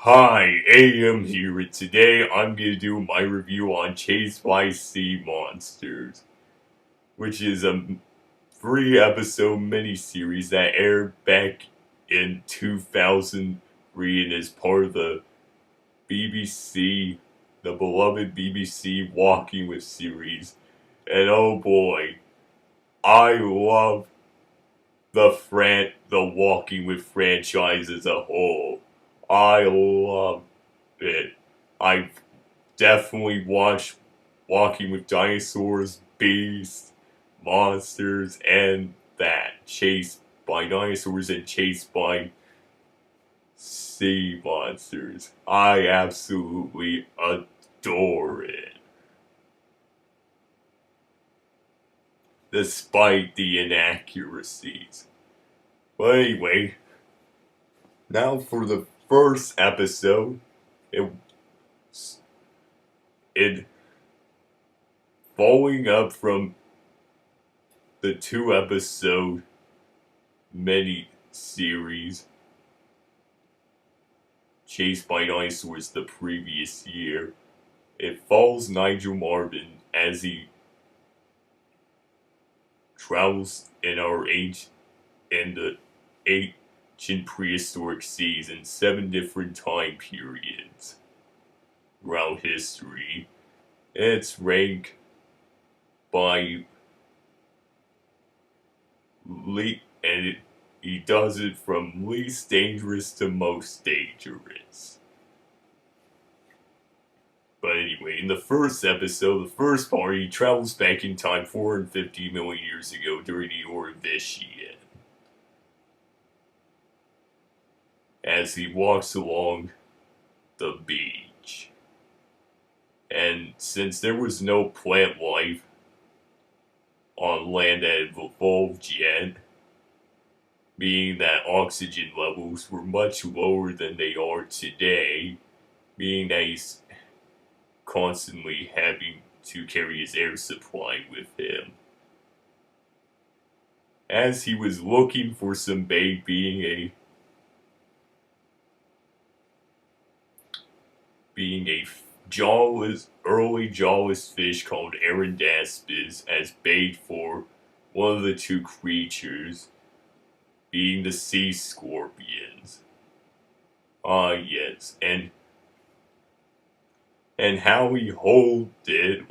Hi, AM here, and today I'm gonna do my review on Chased by Sea Monsters, which is a 3 episode miniseries that aired back in 2003 and is part of the BBC, the beloved BBC Walking With series. And oh boy, I love the Walking With franchise as a whole. I love it. I've definitely watched Walking with Dinosaurs, Beasts, Monsters, and that. Chased by Dinosaurs and Chased by Sea Monsters. I absolutely adore it. Despite the inaccuracies. But anyway, now for the first episode, it it following up from the 2 episode mini series Chased by Dinosaurs the previous year. It follows Nigel Marven as he travels in the ancient prehistoric seas in 7 different time periods throughout history. It's ranked by he does it from least dangerous to most dangerous. But anyway, in the first episode, the first part, he travels back in time 450 million years ago during the Ordovician. As he walks along the beach. And since there was no plant life on land that had evolved yet, meaning that oxygen levels were much lower than they are today, meaning that he's constantly having to carry his air supply with him. As he was looking for some bait, being a early jawless fish called Arandaspis as bait for one of the two creatures, being the sea scorpions. Yes, and how he holds it,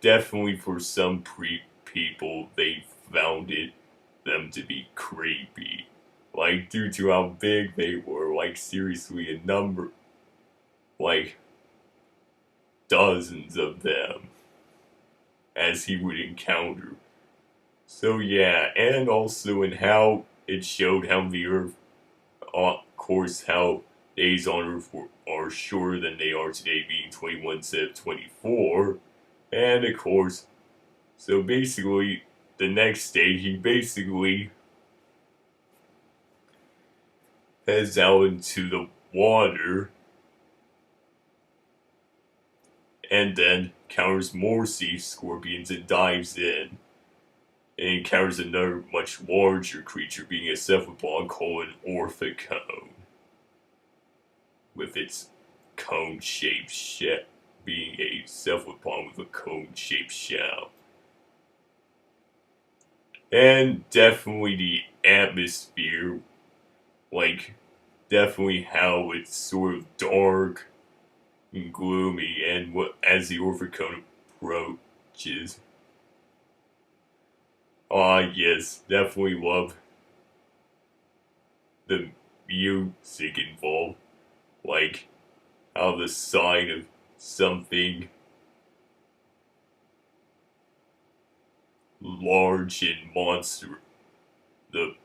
definitely for some people, they found them to be creepy. Due to how big they were, seriously, a number, like, dozens of them, as he would encounter. So yeah, and also in how it showed how the Earth, of course, how days on Earth are shorter than they are today, being 21 instead of 24. And of course, so basically, the next day, he basically heads out into the water and then encounters more sea scorpions and dives in. And encounters another much larger creature, being a cephalopod called an orthicone, with its cone-shaped shell, being a cephalopod with a cone-shaped shell. And definitely the atmosphere, definitely how it's sort of dark and gloomy, and as the orthicone approaches. Yes, definitely love the music involved, like how the sign of something large and the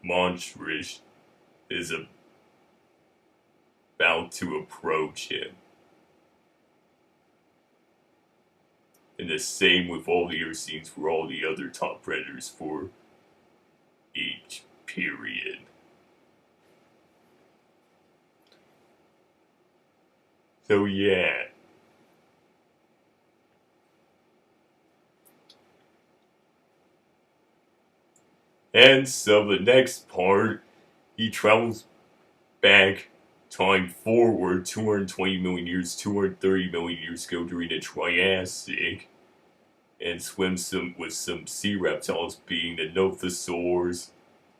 monstrous is about to approach him. And the same with all the other scenes for all the other top predators for each period. So yeah. And so the next part, he travels back time forward 220 million years, 230 million years ago during the Triassic, and swims with some sea reptiles being the Nothosaurs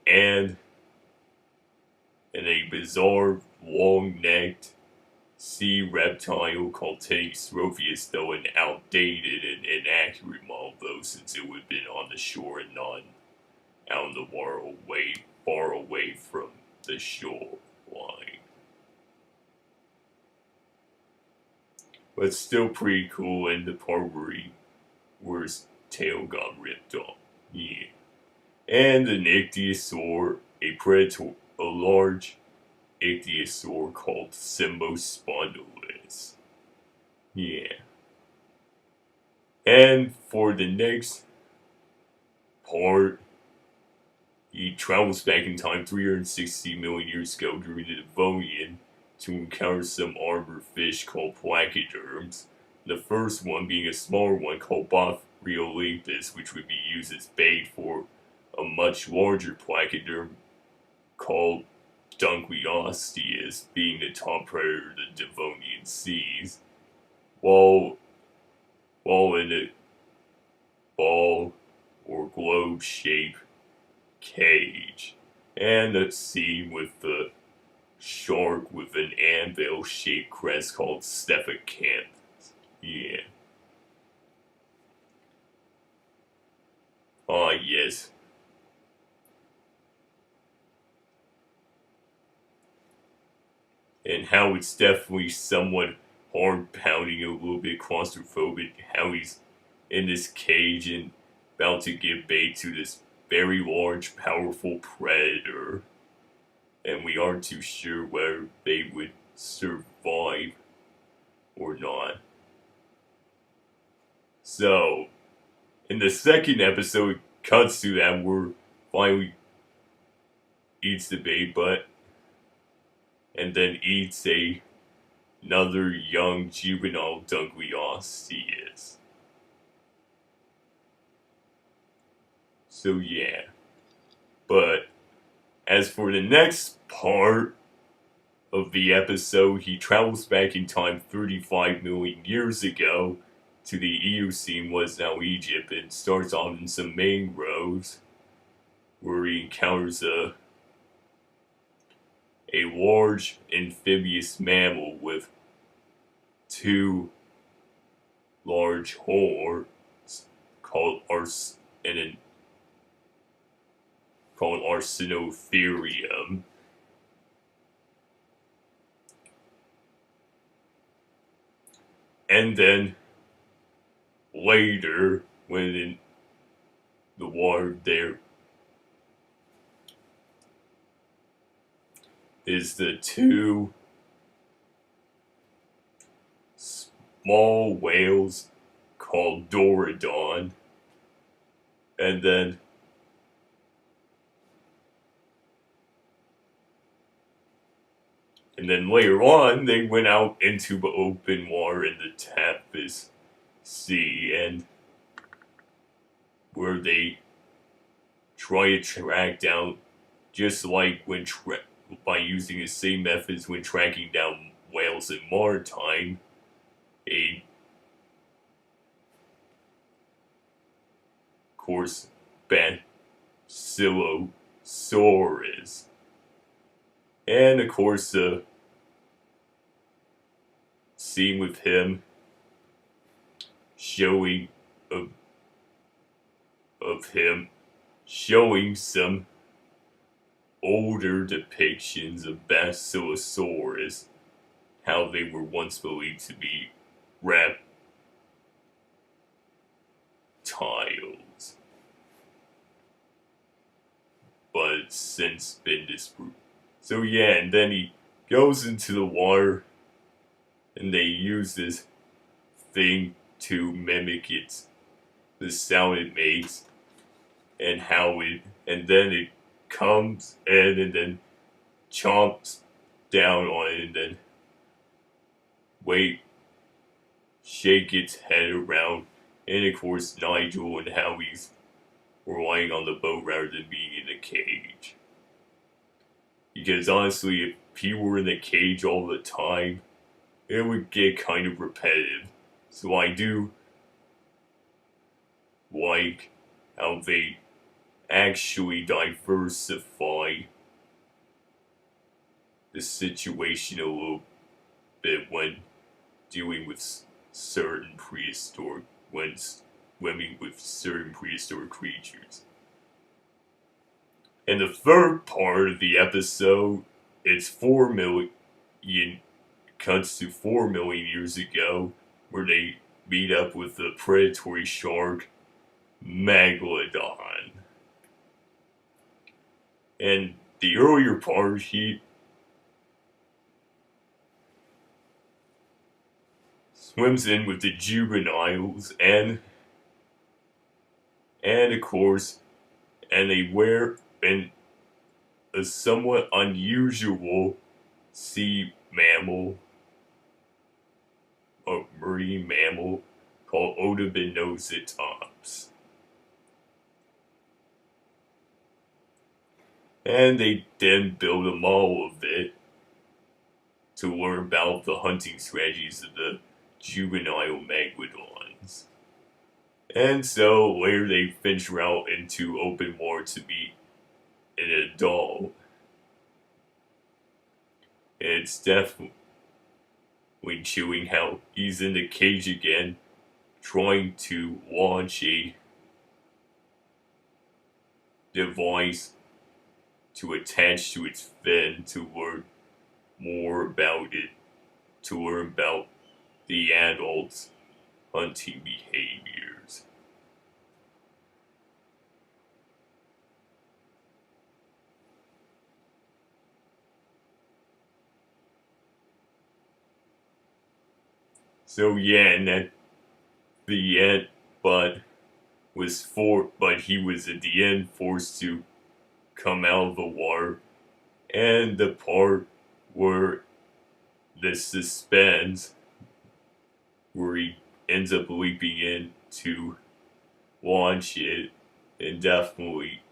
and a bizarre long-necked sea reptile called Tenisropheus, though an outdated and inaccurate model, though, since it would have been on the shore and not out in the water far away from the shoreline. But still pretty cool, and the part where his tail got ripped off. Yeah. And an ichthyosaur, a large ichthyosaur called Simospondylus. Yeah. And for the next part, he travels back in time 360 million years ago during the Devonian to encounter some armored fish called placoderms. The first one being a smaller one called Bothriolithus, which would be used as bait for a much larger placoderm called Dunquiosteus, being the top predator of the Devonian seas, while in a ball or globe-shaped cage. And a scene with the shark with an anvil-shaped crest called Stephacanthus. Yeah. Ah, yes. And how it's definitely somewhat hard pounding, a little bit claustrophobic, how he's in this cage and about to give bait to this very large, powerful predator. And we aren't too sure whether they would survive or not. So, in the second episode, it cuts to that where finally eats the bait, and then eats another young juvenile Dunquiosteus. So yeah. But as for the next part of the episode, he travels back in time 35 million years ago to the Eocene, was now Egypt, and starts off in some mangroves where he encounters a large amphibious mammal with two large horns called Arsinotherium. And then later, when in the water, there is the two small whales called Dorodon, and then later on they went out into the open water in the Tapis Sea, and where they try to track down, just like by using the same methods when tracking down whales in maritime, a course Basilosaurus. And of course, the scene with him showing of him showing some older depictions of Basilosaurus, how they were once believed to be reptiles, but it's since been disproved. So yeah, and then he goes into the water, and they use this thing to mimic the sound it makes, and then it comes in and then chomps down on it, and then shake its head around, and of course Nigel and how he's relying on the boat rather than being in the cage. Because honestly, if he were in the cage all the time, it would get kind of repetitive. So I do like how they actually diversify the situation a little bit when dealing with certain prehistoric when swimming with certain prehistoric creatures. And the third part of the episode, it's 4 million cuts to 4 million years ago, where they meet up with the predatory shark Megalodon. And the earlier part, he swims in with the juveniles and of course, and they wear a somewhat unusual sea mammal, a marine mammal called Odobenocetops. And they then build a model of it to learn about the hunting strategies of the juvenile megalodons. And so later they venture out into open water to meet an adult. And it's definitely chewing how he's in the cage again, trying to launch a device to attach to its fin to learn more about it, to learn about the adult's hunting behaviors. So yeah, and at the end, but he was at the end forced to come out of the water, and the part where the suspense, where he ends up leaping in to launch it, and definitely,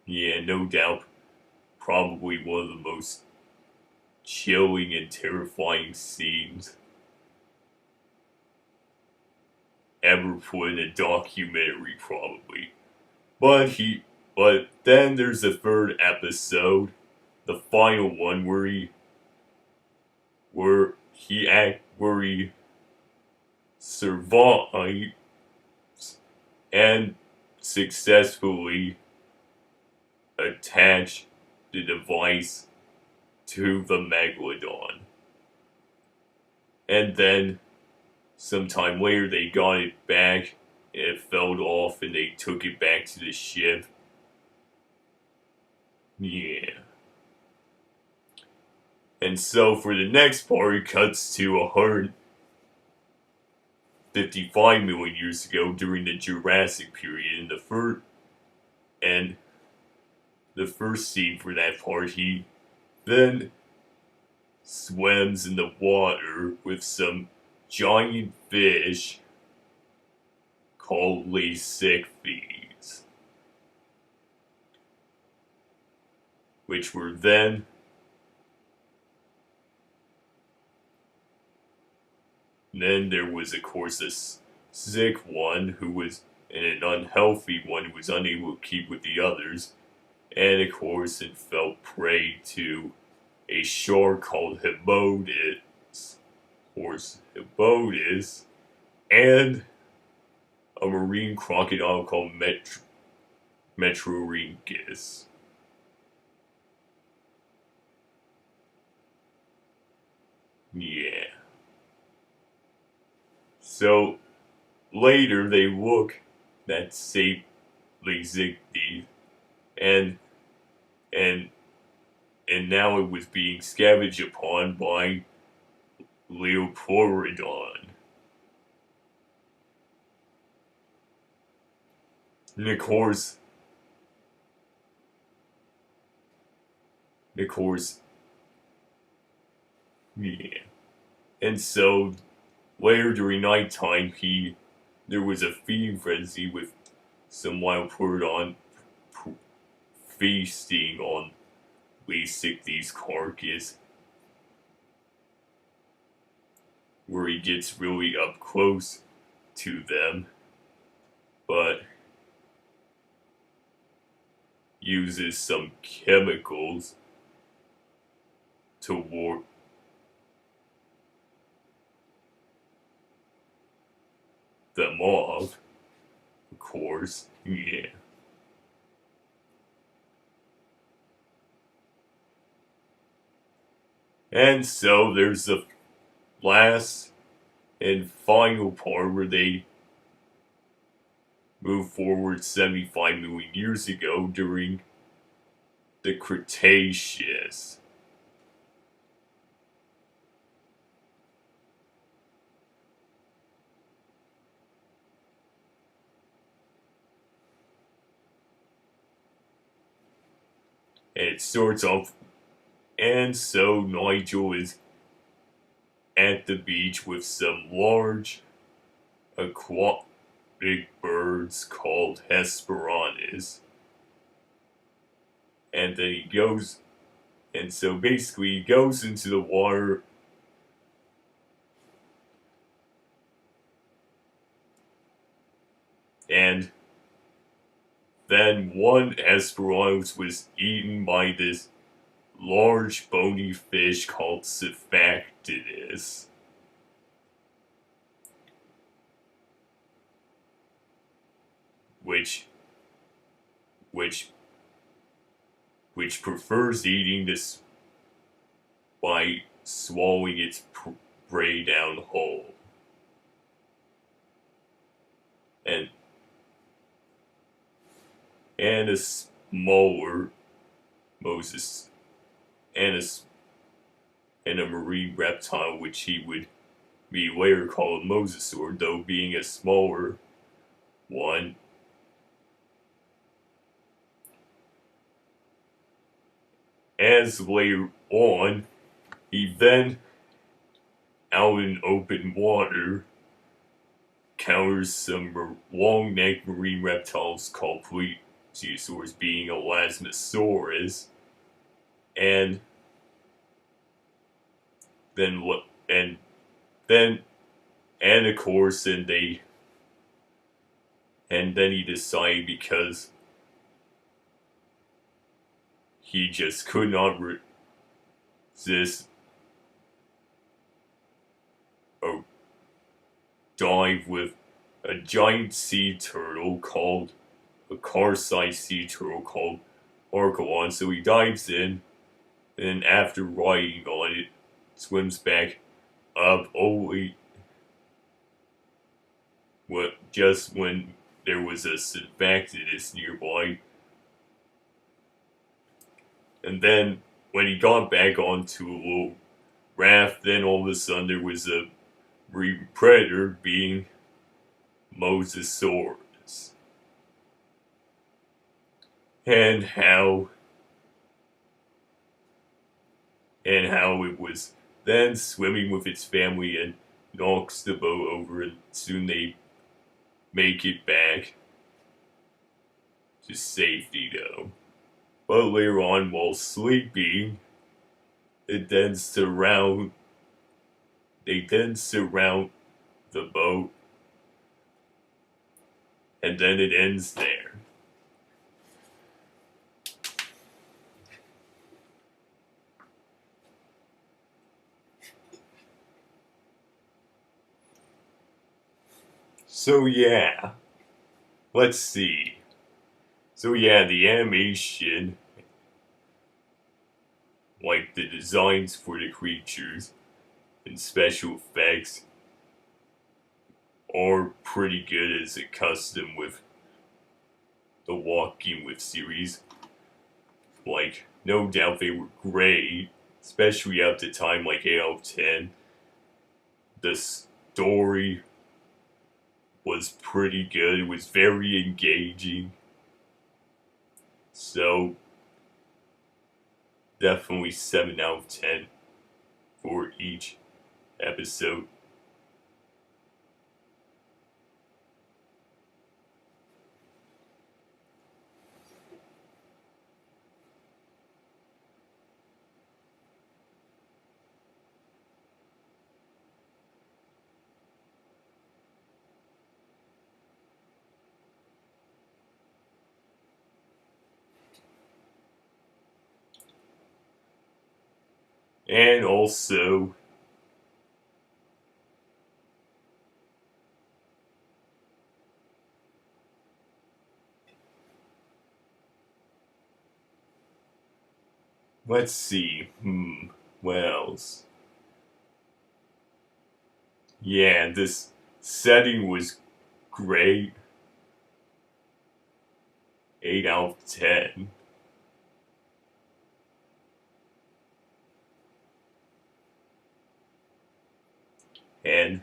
yeah, no doubt, probably one of the most chilling and terrifying scenes ever put in a documentary, probably. But then there's a third episode, the final one, where he survives and successfully attach the device to the Megalodon. And then, sometime later, they got it back, and it fell off, and they took it back to the ship. Yeah. And so, for the next part, it cuts to 155 million years ago during the Jurassic period. And the first scene for that part, he then swims in the water with some giant fish called Lacicphes, which were then there was of course a sick one who was and an unhealthy one who was unable to keep with the others, and of course it fell prey to a shark called Hibodus, and a marine crocodile called Metrorhynchus. Yeah. So later they look at Saint Lacicphes and now it was being scavenged upon by Leopolrodon. And of course, yeah. And so later during nighttime, there was a feeding frenzy with some Leopolrodon feasting on basically's carcass, where he gets really up close to them, but uses some chemicals to ward them off, of course. Yeah. And so there's the last and final part where they move forward 75 million years ago during the Cretaceous. And it starts off, and so Nigel is at the beach with some large aquatic birds called Hesperonychus. And then he goes, and so basically he goes into the water and then one Hesperonychus was eaten by this large bony fish called Cephactinus. Which prefers eating this by swallowing its prey down whole. And a smaller Moses and a marine reptile which he would be later called Mosasaur, though being a smaller one. As later on, he then, out in open water, counters some long-necked marine reptiles called plesiosaurs, being Elasmosaurus, and of course, and then he decided, because he just could not resist a dive with a giant sea turtle called a car-sized sea turtle called Archelon. So he dives in, and after riding on it, swims back up only just when there was a Cephactinus nearby. And then when he got back onto a little raft, then all of a sudden there was a predator, being Mosasaurus. And how it was then swimming with its family and knocks the boat over, and soon they make it back to safety, though. But later on, while sleeping, they then surround the boat, and then it ends there. So yeah, let's see. So yeah, the animation, like the designs for the creatures and special effects, are pretty good as accustomed with the Walking With series. Like, no doubt they were great, especially at the time, like 8 out of 10. The story was pretty good. It was very engaging. So, definitely 7 out of 10 for each episode. And also, let's see. What else? Yeah, this setting was great. 8 out of 10. And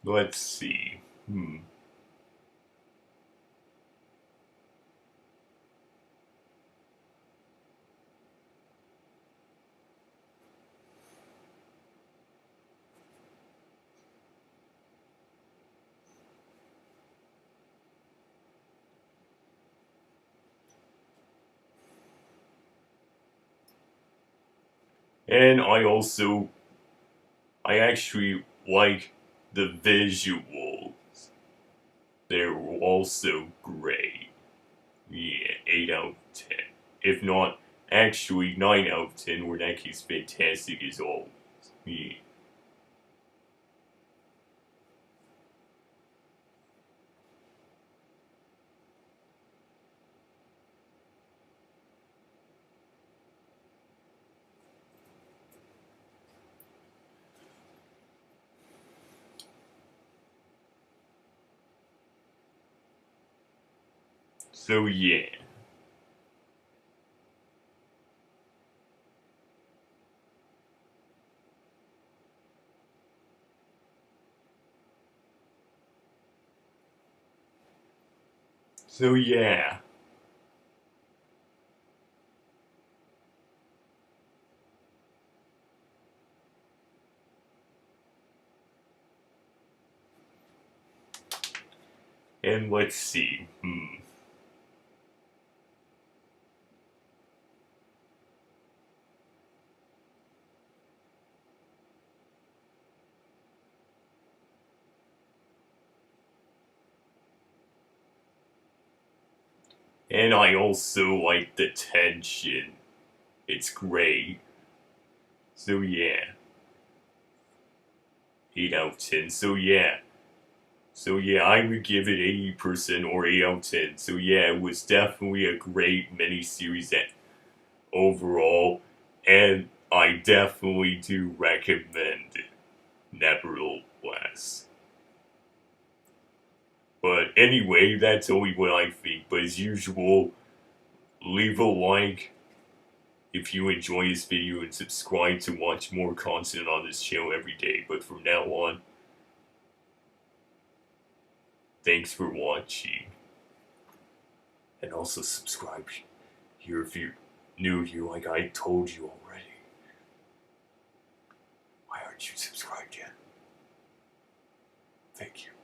let's see. And I actually like the visuals. They're also great. Yeah, 8 out of 10. If not, actually 9 out of 10, where that case fantastic as always. Yeah. So yeah. So yeah. And let's see. And I also like the tension. It's great. So yeah. 8 out of 10. So yeah. So yeah, I would give it 80% or 8 out of 10. So yeah, it was definitely a great miniseries that overall, and I definitely do recommend it, nevertheless. But anyway, that's only what I think. But as usual, leave a like if you enjoy this video and subscribe to watch more content on this channel every day. But from now on, thanks for watching. And also subscribe here if you're new here, like I told you already. Why aren't you subscribed yet? Thank you.